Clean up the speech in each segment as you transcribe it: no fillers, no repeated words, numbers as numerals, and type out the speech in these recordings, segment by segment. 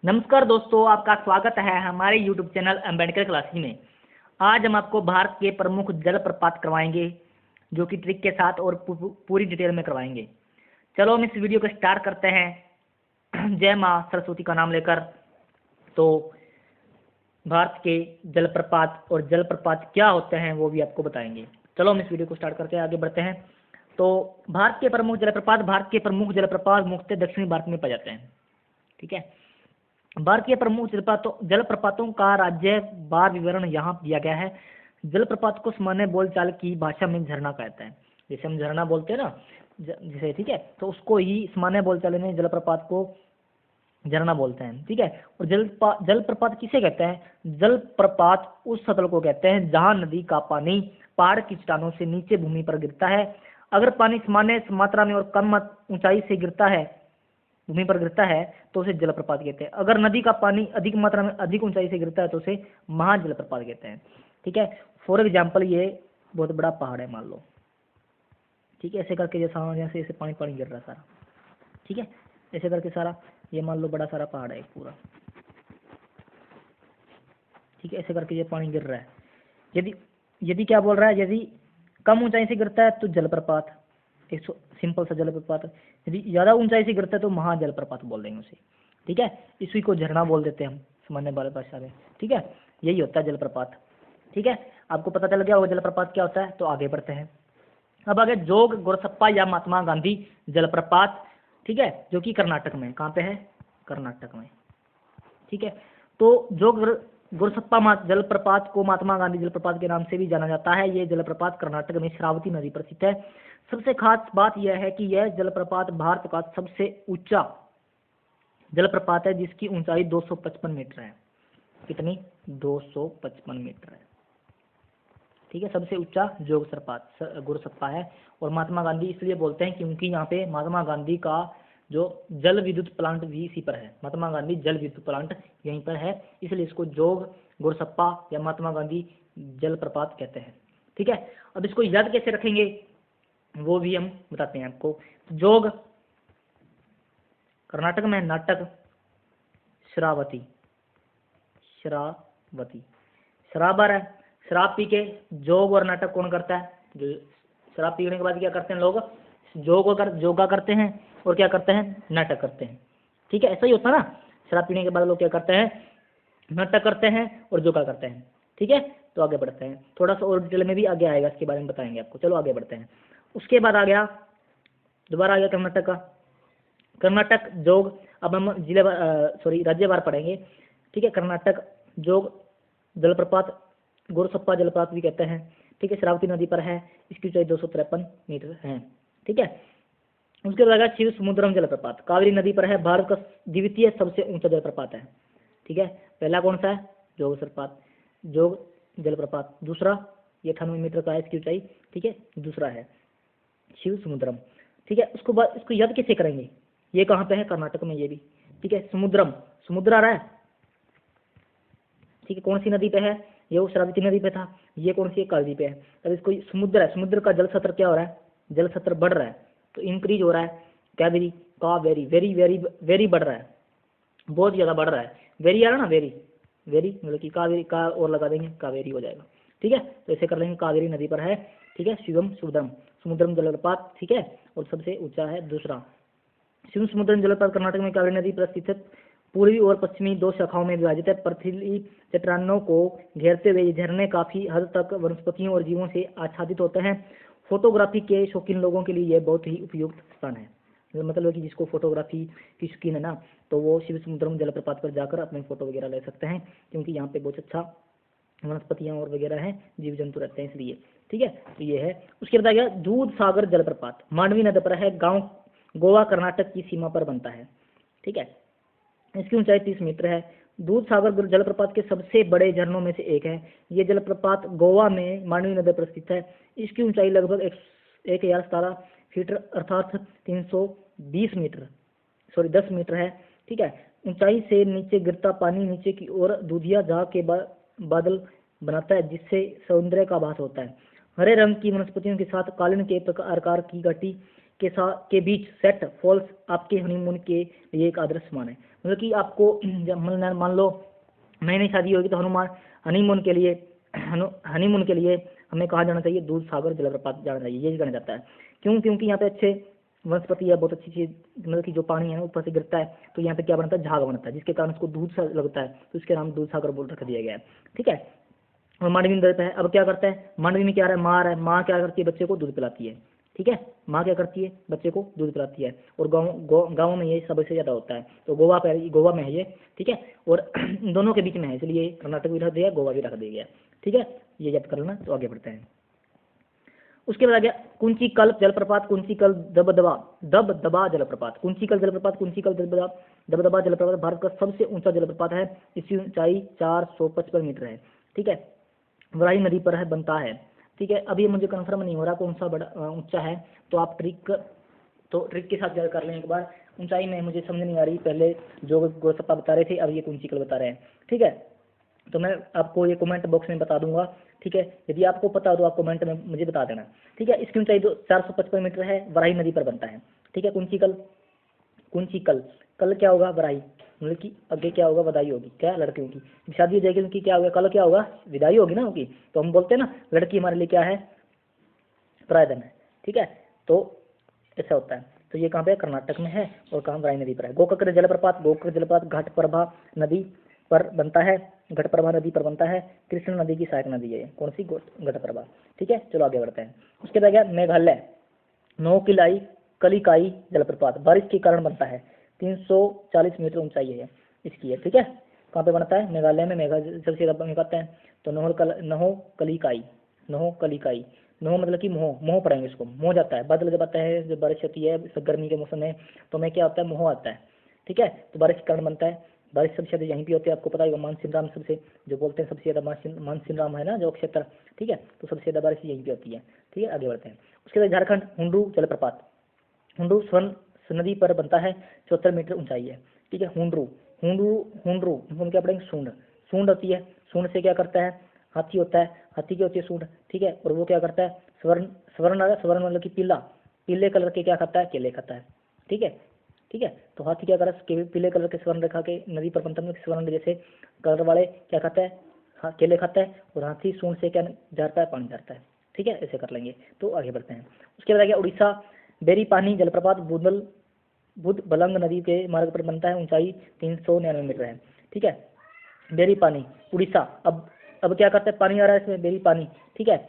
नमस्कार दोस्तों, आपका स्वागत है हमारे YouTube चैनल अम्बेडकर क्लासेज में। आज हम आपको भारत के प्रमुख जलप्रपात करवाएंगे, जो कि ट्रिक के साथ और पूरी डिटेल में करवाएंगे। चलो हम इस वीडियो को स्टार्ट करते हैं जय माँ सरस्वती का नाम लेकर। तो भारत के जलप्रपात और जलप्रपात क्या होते हैं वो भी आपको बताएंगे। चलो हम इस वीडियो को स्टार्ट करते हैं, आगे बढ़ते हैं। तो भारत के प्रमुख जलप्रपात मुख्यतः दक्षिणी भारत में पाए जाते हैं। ठीक है, भारत के प्रमुख जलप्रपातों का राज्यवार विवरण यहाँ दिया गया है। जलप्रपात को सामान्य बोलचाल की भाषा में झरना कहते हैं। जैसे हम झरना बोलते हैं ना, जैसे, ठीक है, तो उसको ही सामान्य बोलचाल में जलप्रपात को झरना बोलते हैं। ठीक है, और जलप्रपात किसे कहते हैं? जलप्रपात उस सतह को कहते हैं जहाँ नदी का पानी पहाड़ की चट्टानों से नीचे भूमि पर गिरता है। अगर पानी सामान्य मात्रा में और कम ऊंचाई से भूमि पर गिरता है तो उसे जलप्रपात कहते हैं। अगर नदी का पानी अधिक मात्रा में अधिक ऊंचाई से गिरता है तो उसे महाजलप्रपात कहते हैं। ठीक है, फॉर एग्जाम्पल ये बहुत बड़ा पहाड़ है मान लो। ठीक है, ऐसे करके जैसे ऐसे पानी पानी गिर रहा है सारा। ठीक है, ऐसे करके सारा ये मान लो बड़ा सारा पहाड़ है पूरा। ठीक है, ऐसे करके ये पानी गिर रहा है। यदि यदि क्या बोल रहा है, यदि कम ऊंचाई से गिरता है तो जलप्रपात, एक सिंपल सा जलप्रपात। यदि ज़्यादा ऊंचाई से गिरता है तो महाजलप्रपात बोल देंगे उसे। ठीक है, इसी को झरना बोल देते हैं हम सामान्य भारत भाषा में। ठीक है, यही होता है जलप्रपात। ठीक है, आपको पता चल गया होगा जलप्रपात क्या होता है। तो आगे बढ़ते हैं। अब आगे जोग गोरसप्पा या महात्मा गांधी जलप्रपात। ठीक है, जो कि कर्नाटक में, कहाँ पे है? कर्नाटक में। ठीक है, तो जोग गोरसप्पा जलप्रपात को महात्मा गांधी जलप्रपात के नाम से भी जाना जाता है। ये जलप्रपात कर्नाटक में शरावती नदी पर स्थित है। सबसे खास बात यह है कि यह जलप्रपात भारत का सबसे ऊंचा जलप्रपात है, जिसकी ऊंचाई 255 मीटर है। कितनी? 255 मीटर है। ठीक है, सबसे ऊंचा जोग गोरसप्पा है। और महात्मा गांधी इसलिए बोलते हैं क्योंकि यहाँ पे महात्मा गांधी का जो जल विद्युत प्लांट भी इसी पर है। महात्मा गांधी जल विद्युत प्लांट यहीं पर है, इसलिए इसको जोग गोरसप्पा या महात्मा गांधी जलप्रपात कहते हैं। ठीक है, अब इसको याद कैसे रखेंगे वो भी हम बताते हैं आपको। जोग कर्नाटक में, नाटक शरावती, शराबर है। शराब पी के जोग और नाटक कौन करता है? जो शराब पीने के बाद क्या करते हैं लोग? जोगा करते हैं और क्या करते हैं? नाटक करते हैं। ठीक है, ऐसा ही होता है ना। शराब पीने के बाद लोग क्या करते हैं? नाटक करते हैं और जोगा करते हैं। ठीक है, तो आगे बढ़ते हैं। थोड़ा सा और डिटेल में भी आगे आएगा, इसके बारे में बताएंगे आपको। चलो आगे बढ़ते हैं। उसके बाद आ गया, दोबारा आ गया कर्नाटक का। कर्नाटक जोग, अब हम राज्यवार पढ़ेंगे। ठीक है, कर्नाटक जोग जलप्रपात गोरसप्पा जलप्रपात भी कहते हैं। ठीक है, शरावती नदी पर है, इसकी ऊंचाई 253 मीटर है। ठीक है, उसके बाद शिव समुद्रम जलप्रपात कावेरी नदी पर है, भारत का द्वितीय सबसे ऊंचा जलप्रपात है। ठीक है, पहला कौन सा है? जोग जलप्रपात। दूसरा ये 98 मीटर का है इसकी ऊंचाई। ठीक है, दूसरा है शिव समुद्रम। ठीक है, उसको बाद इसको याद कैसे करेंगे? ये कहाँ पे है? कर्नाटक में ये भी। ठीक है, समुद्रम, समुद्र आ रहा है। ठीक है, कौन सी नदी पे है? ये वो शरावती नदी पे था। ये कौन सी? कावेरी पे है। अब इसको समुद्र है, समुद्र का जल स्तर क्या हो रहा है? जल स्तर बढ़ रहा है, तो इंक्रीज हो रहा है। कावेरी वेरी वेरी वेरी बढ़ रहा है, बहुत ज्यादा बढ़ रहा है। वेरी आ रहा ना, वेरी मतलब कि कावेरी का और लगा देंगे, कावेरी हो जाएगा। ठीक है, तो ऐसे कर लेंगे, कावेरी नदी पर है। ठीक है, शिवम समुद्रम जलप्रपात। ठीक है, और सबसे ऊंचा है दूसरा शिव समुद्रम जलप्रपात कर्नाटक में कावेरी नदी पर स्थित है। पूर्वी और पश्चिमी दो शाखाओं में विभाजित है। पथरीली चट्टानों को घेरते हुए ये झरने काफी हद तक वनस्पतियों और जीवों से आच्छादित होते हैं। फोटोग्राफी के शौकीन लोगों के लिए यह बहुत ही उपयुक्त स्थान है। मतलब कि जिसको फोटोग्राफी की शौकीन है ना, तो वो शिव समुद्रम जलप्रपात पर जाकर अपने फोटो वगैरह ले सकते हैं, क्योंकि यहाँ पे बहुत अच्छा वनस्पतियाँ और वगैरह हैं, जीव जंतु रहते हैं इसलिए। ठीक है, तो ये है। उसके बाद आ गया दूध सागर जलप्रपात, मांडवी नदी पर है, गाँव गोवा कर्नाटक की सीमा पर बनता है। ठीक है, इसकी ऊंचाई 30 मीटर है। दूध सागर जलप्रपात के सबसे बड़े झरनों में से एक है। ये जलप्रपात गोवा में मांडवी नदी पर स्थित है। इसकी ऊंचाई लगभग 1017 फीट अर्थात 320 मीटर 10 मीटर है। ठीक है, ऊंचाई से नीचे गिरता पानी नीचे की ओर दूधिया झाग के बादल बनाता है, जिससे सौंदर्य का आभास होता है। हरे रंग की वनस्पतियों के साथ कालीन के आकार की घाटी के बीच सेट फॉल्स आपके हनीमून के लिए एक आदर्श स्थान है। मतलब कि आपको जब मान लो नई नई शादी होगी तो हनीमून के लिए हनीमून के लिए हमें कहाँ जाना चाहिए, दूध सागर जलप्रपात जाना चाहिए, ये जाना जाता है। क्यों? क्योंकि यहाँ पे अच्छे वनस्पति है, बहुत अच्छी चीज, मतलब कि जो पानी है ऊपर से गिरता है तो यहाँ पे क्या बनता है, झाग बनता है, जिसके कारण उसको दूध सा लगता है, तो इसके नाम दूध सागर बोल रख दिया गया है। ठीक है। और मांडवी में पे है, अब क्या करता है मांडवी में, क्या है माँ क्या करती है, बच्चे को दूध पिलाती है। ठीक है, माँ क्या करती है, बच्चे को दूध पिलाती है। और गाँव में ये सबसे ज्यादा होता है, तो गोवा में है ये। ठीक है, और दोनों के बीच में है, इसलिए कर्नाटक भी रख दिया, गोवा भी रख दिया गया। ठीक है, ये याद कर लेना। तो आगे बढ़ते हैं। उसके बाद आ गया कुंचिकल जलप्रपात, कुंचिकल दबदबा दबदबा जलप्रपात, कुंचिकल जलप्रपात, कुंचिकल दबदबा दबदबा जलप्रपात भारत का सबसे ऊंचा जलप्रपात है। इसकी ऊंचाई 455 मीटर है। ठीक है, वराही नदी पर है, बनता है। ठीक है, अभी मुझे कंफर्म नहीं हो रहा कौन सा बड़ा ऊंचा है, तो आप ट्रिक के साथ याद कर लें एक बार। ऊंचाई में मुझे समझ नहीं आ रही, पहले जो गोसप्पा बता रहे थे, अब ये कुंचिकल बता रहे हैं। ठीक है, तो मैं आपको ये कमेंट बॉक्स में बता दूंगा। ठीक है, यदि आपको पता हो तो आप कमेंट में मुझे बता देना। ठीक है, इसकी ऊंचाई 455 मीटर है, वराही नदी पर बनता है। ठीक है, कुंचिकल कुंचिकल कल क्या होगा, वराही, मतलब कि आगे क्या होगा, बधाई होगी, क्या लड़कियों की शादी हो जाएगी, उनकी क्या होगा, कल क्या होगा, विदाई होगी ना उनकी। तो हम बोलते हैं ना, लड़की हमारे लिए क्या है, प्रायधन है। ठीक है, तो ऐसा होता है। तो ये कहाँ पे, कर्नाटक में है, और कहाँ, वराही नदी पर है। गोकर्ण जलप्रपात घटप्रभा नदी पर बनता है, घटप्रभा नदी पर बनता है। कृष्ण नदी की सहायक नदी है ये। कौन सी, घटप्रभा। ठीक है, चलो आगे बढ़ते हैं। उसके बाद गया मेघालय, नौकिलाई कलिकाई जलप्रपात, बारिश के कारण बनता है। 340 मीटर ऊंचाई है इसकी है। ठीक है, कहाँ पे बनता है, मेघालय में, सबसे ज्यादा निकलते हैं। तो नहो कलिकाई, नहो मतलब कि मोह पड़ेंगे इसको, मोह जाता है, बादल जब आता है, जब बारिश होती है गर्मी के मौसम में, तो में क्या होता है, मोह आता है। ठीक है, तो बारिश के कारण बनता है। बारिश सबसे ज्यादा यहीं पे होती है, आपको पता है, मानसिन राम सबसे जो बोलते हैं, सबसे ज्यादा मानसिन राम है ना जो क्षेत्र। ठीक है, तो सबसे ज्यादा बारिश यहीं पे होती है। ठीक है, आगे बढ़ते हैं। उसके बाद झारखंड, हुंडू जलप्रपात, हुंडू स्वर्ण नदी पर बनता है, 74 मीटर ऊंचाई है। ठीक है, हुंडरू हुंडू हुंडरू हम क्या पढ़ेंगे, सूंड, सूंड होती है, सूंड से क्या करता है, हाथी होता है, हाथी की होती है सूंड। ठीक है, और वो क्या करता है, स्वर्ण स्वर्ण स्वर्ण मतलब कि पीला, पीले कलर के क्या खाता है, केले खाता है। ठीक है, ठीक है, तो हाथी क्या कर रहा है, पीले कलर के स्वर्ण रेखा के नदी पर बनता है, स्वर्ण जैसे कलर वाले क्या खाता है, हाँ केले खाता है, और हाथी सूंड से क्या जाता है, पानी जाता है। ठीक है, ऐसे कर लेंगे। तो आगे बढ़ते हैं। उसके बाद आ गया उड़ीसा, बेरीपानी जलप्रपात बुधबलंग नदी के मार्ग पर बनता है, ऊंचाई 399 मीटर है। ठीक है, बेरीपानी, उड़ीसा। अब क्या करता है, पानी आ रहा है इसमें, बेरीपानी। ठीक है,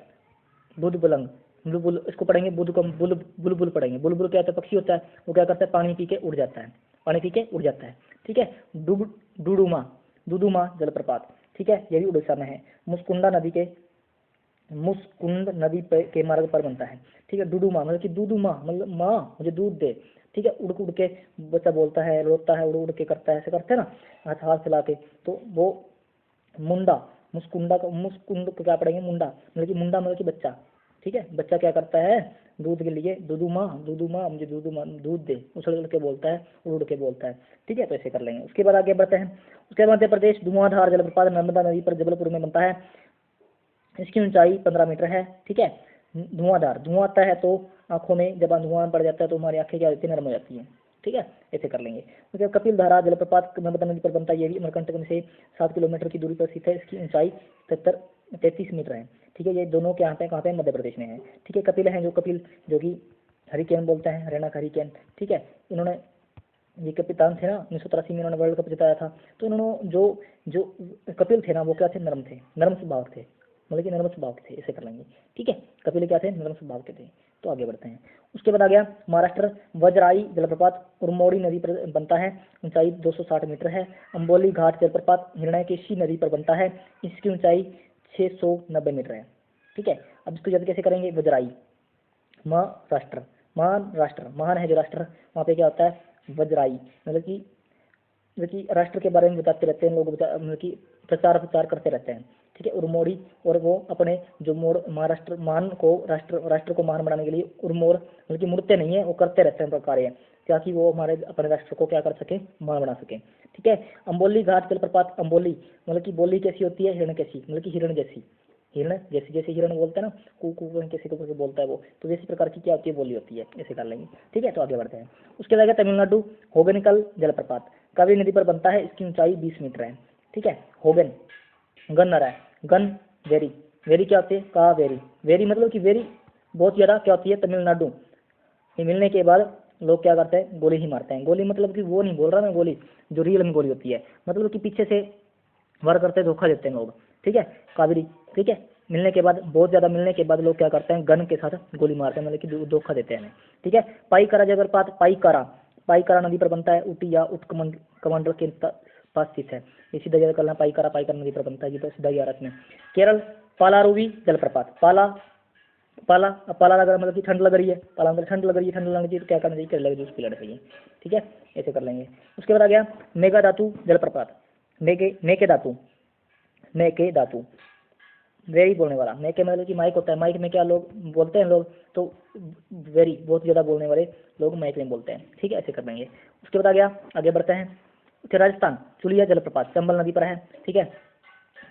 बुधबलंग, बुलबुल, इसको पढ़ेंगे बुध को बुलबुल पढ़ेंगे। बुलबुल क्या होता है, पक्षी होता है, वो क्या करता है, पानी पी के उड़ जाता है, पानी पी के उड़ जाता है। ठीक है, डुडुमा दुदुमा जलप्रपात। ठीक है, ये भी उड़ीसा में है। मुस्कुंद नदी के मार्ग पर बनता है। ठीक है, डुडुमा मतलब कि दूधुमा मतलब माँ मुझे दूध दे। ठीक है, उड़ उड़ के बच्चा बोलता है, रोता है, उड़ उड़ के करता है, ऐसे करते हैं ना, हाथ हाथ फैला के, तो वो मुंडा, मुस्कुंद को क्या पढ़ेंगे, मुंडा मतलब कि बच्चा। ठीक है, बच्चा क्या करता है, दूध के लिए दूधू माँ मुझे दूध दे, उछल उछल के बोलता है, उड़ उड़ के बोलता है। ठीक है, तो ऐसे कर लेंगे। उसके बाद आगे बढ़ते हैं। उसके बाद मध्य प्रदेश, धुआंधार जलप्रपात नर्मदा नदी पर जबलपुर में बनता है। इसकी ऊंचाई 15 मीटर है। ठीक है, धुआं आता है तो आंखों में, जब धुआं पड़ जाता है तो हमारी आंखें क्या होती है, नरम हो जाती हैं। ठीक है, ऐसे कर लेंगे। उसके बाद कपिल धारा जलप्रपात नर्मदा नदी पर बनता है, ये भी अमरकंटक से 7 किलोमीटर की दूरी पर स्थित है। इसकी ऊंचाई 33 मीटर है। ठीक है, ये दोनों के यहाँ पे कहाँ पे, मध्य प्रदेश में है। ठीक है, कपिल जो कि हरिकेन बोलते हैं, हरियाणा का हरिकेन। ठीक है, इन्होंने ये कप्तान थे ना, 1983 में इन्होंने वर्ल्ड कप जिताया था। तो इन्होंने जो जो कपिल थे ना, वो क्या थे, नरम स्वभाव थे, मतलब कि नर्म स्वभाव के थे, ऐसे कर लेंगे। ठीक है, कपिल क्या थे, नर्म स्वभाव के थे। तो आगे बढ़ते हैं। उसके बाद आ गया महाराष्ट्र, वज्राई जलप्रपात उरमोड़ी नदी पर बनता है, ऊंचाई 260 मीटर है। अंबोली घाट जलप्रपात हिरण्यकेशी नदी पर बनता है, इसकी ऊंचाई 690 मीटर है। ठीक है, अब इसको याद कैसे करेंगे, वज्राई, महान है जो राष्ट्र, वहाँ पे क्या होता है, वज्राई मतलब कि राष्ट्र के बारे में बताते रहते हैं लोग, मतलब कि प्रचार करते रहते हैं। ठीक है, उरमोड़ी, और वो अपने जो महाराष्ट्र मान को राष्ट्र को मान बनाने के लिए उरमोर मतलब कि मुड़ते नहीं है, वो करते रहते हैं कार्य, ताकि वो हमारे अपने राष्ट्र को क्या कर सके, मान बना सके। ठीक है, अंबोली घाट जलप्रपात, अंबोली मतलब कि बोली कैसी होती है, हिरण कैसी, मतलब कि हिरण जैसी, जैसे हिरण बोलते हैं ना, कू कू कैसे कैसे बोलता है वो, तो जैसी प्रकार की क्या होती है, बोली होती है, ऐसे कर लेंगे। ठीक है, तो आगे बढ़ते हैं। उसके बाद तमिलनाडु, होगनकल जलप्रपात, कावेरी नदी पर बनता है, इसकी ऊंचाई 20 मीटर है। ठीक है। होगन, गन आ रहा है, गन वेरी, वेरी क्या होती है, कावेरी, वेरी मतलब कि वेरी बहुत ज़्यादा क्या होती है, तमिलनाडु। ये मिलने के बाद लोग क्या करते हैं, गोली ही मारते हैं। गोली मतलब कि वो नहीं बोल रहा मैं, गोली जो रियल में गोली होती है, मतलब कि पीछे से वार करते हैं, धोखा देते हैं लोग। ठीक है, कावेरी। ठीक है, मिलने के बाद, बहुत ज़्यादा मिलने के बाद लोग क्या करते हैं, गन के साथ गोली मारते हैं, मतलब कि धोखा देते हैं। ठीक है, पाईकारा जलप्रपात, पाईकारा, पाईकारा नदी पर बनता है, ऊटी या कमंडल के पास स्थित है। ये सीधा जगह करना, पाईकारा, पाईकारा नदी पर बनता है, ये तो सीधा ही आ रहा है इसमें। केरल, पालारुवी जलप्रपात, पाला, पाला, अब पाला लग रहा मतलब कि ठंड लग रही है, पाला मतलब ठंड लग रही है, ठंड लगनी चाहिए तो क्या करना चाहिए, केरला के जूस पिलाना चाहिए। ठीक है, ऐसे कर लेंगे। उसके बाद आ गया मेगा धातु जलप्रपात, मेके धातु, मेके धातु, वेरी बोलने वाला, मेके मतलब कि माइक होता है, माइक में क्या लोग बोलते हैं लोग, तो वेरी बहुत ज़्यादा बोलने वाले लोग माइक में बोलते हैं। ठीक है, ऐसे कर लेंगे। उसके बाद आ गया, आगे बढ़ते हैं। फिर राजस्थान, चुलिया जलप्रपात, चंबल नदी पर है। ठीक है,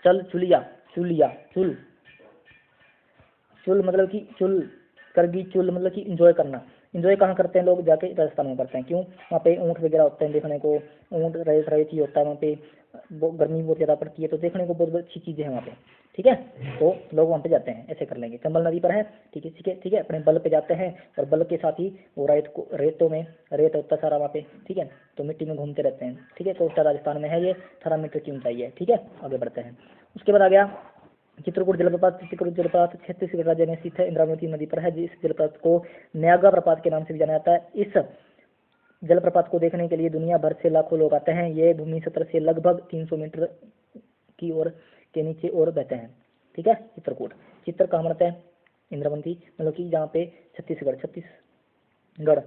चल चुलिया, चुलिया, चुल, चुल मतलब कि चुल करगी, चुल मतलब कि इंजॉय करना। इंजॉय कहाँ करते हैं लोग, जाके राजस्थान में करते हैं। क्यों, वहाँ पे ऊँट वगैरह होते हैं देखने को, ऊँट रेस रेस ही होता है वहाँ पे, गर्मी बहुत ज़्यादा पड़ती है, तो देखने को बहुत अच्छी चीज़ें हैं वहाँ पे। ठीक है, तो लोग वहाँ पे जाते हैं, ऐसे कर लेंगे। चंबल नदी पर है। ठीक है, ठीक है, ठीक है, अपने बल पे जाते हैं, और बल के साथ ही वो रेतों में, रेत होता है सारा वहाँ पे। ठीक है, तो मिट्टी में घूमते रहते हैं। ठीक है, कोस्टा राजस्थान में है ये, 18 मीटर की ऊंचाई है। ठीक है, आगे बढ़ते हैं। उसके बाद आ गया चित्रकूट जलप्रपात, चित्रकूट जलप्रपात छत्तीसगढ़ राज्य में स्थित है, इंद्रावती नदी पर है। इस जलप्रपात को न्यागा प्रपात के नाम से भी जाना जाता है। इस जलप्रपात को देखने के लिए दुनिया भर से लाखों लोग आते हैं। ये भूमि सतह से लगभग 300 मीटर की ओर के नीचे और बहते हैं। ठीक है, चित्रकूट, चित्र कहाँ बनता है, इंद्रावती मतलब कि जहाँ पे छत्तीसगढ़, छत्तीसगढ़,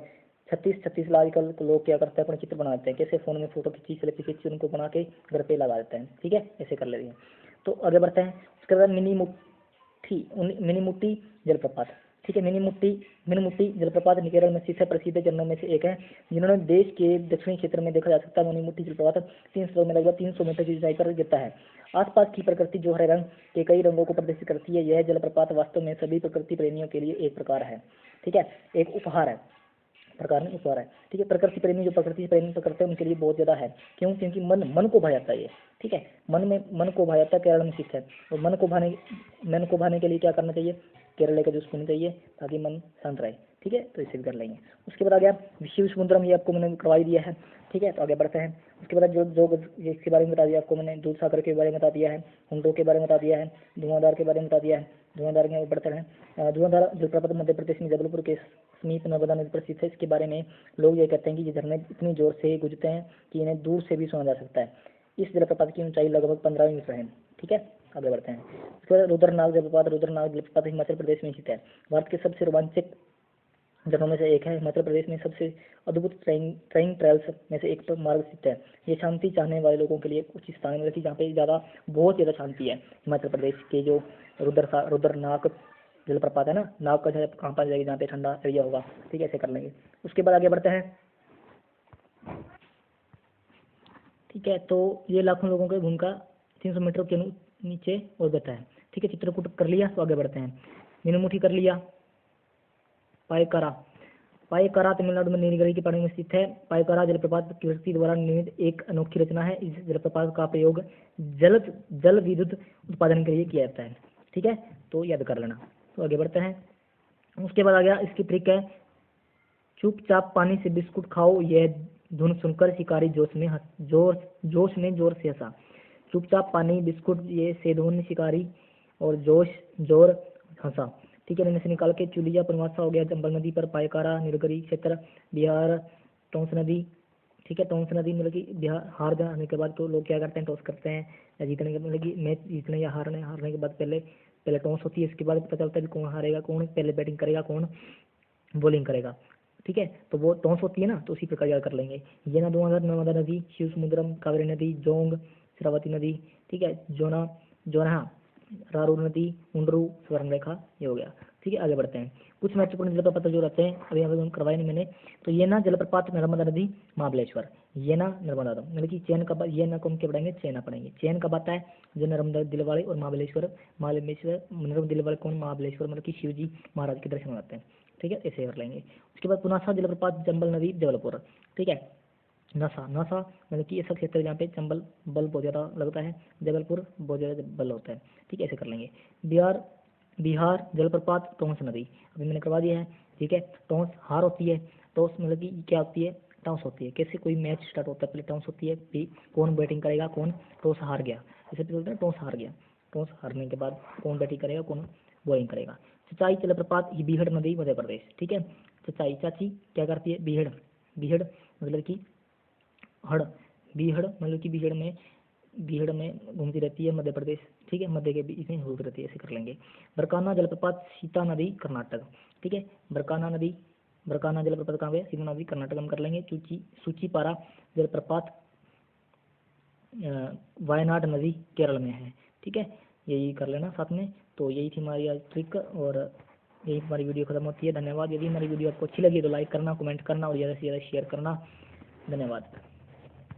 छत्तीस आजकल तो लोग क्या करते हैं, अपने चित्र बनाते हैं, कैसे फोन में फोटो खींची, सेल्फी खींची, उनको बना के घर पे लगा देते हैं। ठीक है, ऐसे कर लेते हैं। तो आगे बढ़ते हैं। उसके बाद मिनी मुट्टी जलप्रपात। ठीक है, मिनी मुट्टी जलप्रपात केरल में स्थित है, प्रसिद्ध झरनों में से एक है, जिन्होंने देश के दक्षिणी क्षेत्र में देखा जा सकता है। मिनी मुट्टी जलप्रपात 3 स्रोत में लगभग 300 मीटर की ऊंचाई पर गिरता है। आसपास की प्रकृति जो हरे रंग के कई रंगों को प्रदर्शित करती है, यह जलप्रपात वास्तव में सभी प्रकृति प्रेमियों के लिए एक प्रकार है। ठीक है, एक उपहार है, प्रकार में उपहार है। ठीक है, प्रकृति प्रेमी, जो प्रकृति प्रेमी तो करते हैं उनके लिए बहुत ज्यादा है। क्यों, क्योंकि मन को भा जाता है ये। ठीक है, मन को भा जाता है, केरल में स्थित है। और मन को भाने के लिए क्या करना चाहिए, केरल का जूस पीना चाहिए, ताकि मन शांत रहे। ठीक है, तो इसे भी कर लेंगे। उसके बाद आ गया शिव समुद्रम, ये आपको मैंने करवाई दिया है। ठीक है, तो आगे बढ़ते हैं। उसके बाद जो इसके बारे में बता दिया आपको मैंने, दूध सागर के बारे में बता दिया है, हुंडो के बारे में बता दिया है, धुआंधार के बारे में बता दिया है। धुआंधार में बढ़ते हैं। धुआंधार जलप्रपात मध्य प्रदेश में जबलपुर के समीप नर्मदा नदी पर स्थित है। इसके बारे में लोग ये कहते हैं कि ये झरने इतनी जोर से गुजरते हैं कि इन्हें दूर से भी सुना जा सकता है। इस जलप्रपात की ऊंचाई लगभग 15 मीटर है। ठीक है, आगे बढ़ते हैं। उसके बाद रुद्रनाग जलप्रपात, रुद्रनाग जलप्रपात हिमाचल प्रदेश में स्थित है। भारत के सबसे रोमांचक जगहों में से एक है। हिमाचल प्रदेश में सबसे अद्भुत ट्रेन ट्रेल्स में से एक पर मार्ग स्थित है। ये शांति चाहने वाले लोगों के लिए कुछ स्थान है, जहाँ पे बहुत ज़्यादा शांति है। हिमाचल प्रदेश के जो रुद्रनाग जलप्रपात है ना, नाग का जगह कहाँ पर जाएगी, जहाँ पे ठंडा एरिया होगा। ठीक है, ऐसे कर लेंगे। उसके बाद आगे बढ़ते हैं। ठीक है, तो ये लाखों लोगों की भूमिका 300 मीटर के नीचे और बता है। ठीक है, चित्रकूट कर लिया, तो आगे बढ़ते हैं। मीनमुठी कर लिया। पायकरा, पायकरा तमिलनाडु में नीलगिरी की पहाड़ी में स्थित है। पायकरा जलप्रपात प्रकृति द्वारा निर्मित एक अनोखी रचना है। इस जलप्रपात का प्रयोग जल विद्युत उत्पादन के लिए किया जाता है। ठीक है, तो याद कर लेना। तो आगे बढ़ते हैं। उसके बाद आ गया इसकी ट्रिक है, चुपचाप पानी से बिस्कुट खाओ, यह धुन सुनकर शिकारी जोश में जोर से हंसा। चुपचाप पानी बिस्कुट ये से धुन शिकारी और जोर हंसा। ठीक है, इनमें से निकाल के चुलिया प्रवासा हो गया, चंबल नदी पर पायकारा, नीलगिरी क्षेत्र, बिहार, टोंस नदी। ठीक है, टोंस नदी मतलब कि बिहार, हार जाने के बाद तो लोग क्या करते हैं, टॉस करते हैं, या जीतने के मतलब कि मैच जीतने या हारने के बाद पहले टॉस होती है, इसके बाद पता चलता है कि कौन हारेगा, कौन पहले बैटिंग करेगा, कौन बॉलिंग करेगा। ठीक है, तो वो टॉस होती है ना, तो उसी प्रकार याद कर लेंगे। ये ना नर्मदा नदी, शिव समुद्रम, कावेरी नदी, जोंग, श्रावती नदी। ठीक है, जोना, रारू नदी, मुंडरू, स्वर्णरेखा, ये हो गया। ठीक है, आगे बढ़ते हैं। कुछ महत्वपूर्ण जलप्रपात जो रहते हैं, अभी हम करवाए नहीं मैंने, तो ये ना जलप्रपात, नर्मदा नदी, महाबलेश्वर, ये ना नर्मदा मतलब कि चैन का, ये ना कौन के पढ़ेंगे, चैना पढ़ेंगे। चैन कब आता है, जो नर्मदा दिल वाले और महाबलेश्वर, नर्मदा दिल वाले कौन, महाबलेश्वर मतलब कि शिव जी महाराज के दर्शन होते हैं। ठीक है, ऐसे कर लेंगे। उसके बाद पुनासा जलप्रपात, चंबल नदी, जबलपुर। ठीक है, नशा, नशा मतलब कि ऐसा क्षेत्र जहाँ पे चंबल बल बहुत ज़्यादा लगता है, जबलपुर बहुत ज़्यादा बल होता है, ठीक है, ऐसे कर लेंगे। बिहार, बिहार जलप्रपात टोंस नदी, अभी मैंने करवा दिया है, ठीक है। टोंस हार होती है, टॉस मतलब कि क्या होती है, टॉस होती है। कैसे कोई मैच स्टार्ट होता है पहले टॉस होती है, फिर कौन बैटिंग करेगा, कौन टॉस हार गया, जैसे बोलते हैं टॉस हार गया, टॉस हारने के बाद कौन बैटिंग करेगा, कौन बॉलिंग करेगा। सिंचाई जलप्रपात ये बीहड़ नदी मध्य प्रदेश, ठीक है। सिंचाई चाची क्या करती है, बीहड़, बीहड़ मतलब कि हड़, बीहड़ मतलब कि बीहड़ में घूमती रहती है मध्य प्रदेश, ठीक है, मध्य के बीच में घूमती रहती है, ऐसे कर लेंगे। बरकाना जलप्रपात सीता नदी कर्नाटक, ठीक है। बरकाना नदी, बरकाना जलप्रपात कहाँ पे, सीता नदी कर्नाटक हम कर लेंगे। सूचीपारा जलप्रपात वायनाड नदी केरल में है, ठीक है, यही कर लेना साथ में। तो यही थी हमारी आज ट्रिक, और यही हमारी वीडियो खत्म होती है। धन्यवाद। यदि हमारी वीडियो आपको अच्छी लगी तो लाइक करना, कमेंट करना और ज़्यादा से ज़्यादा शेयर करना। धन्यवाद।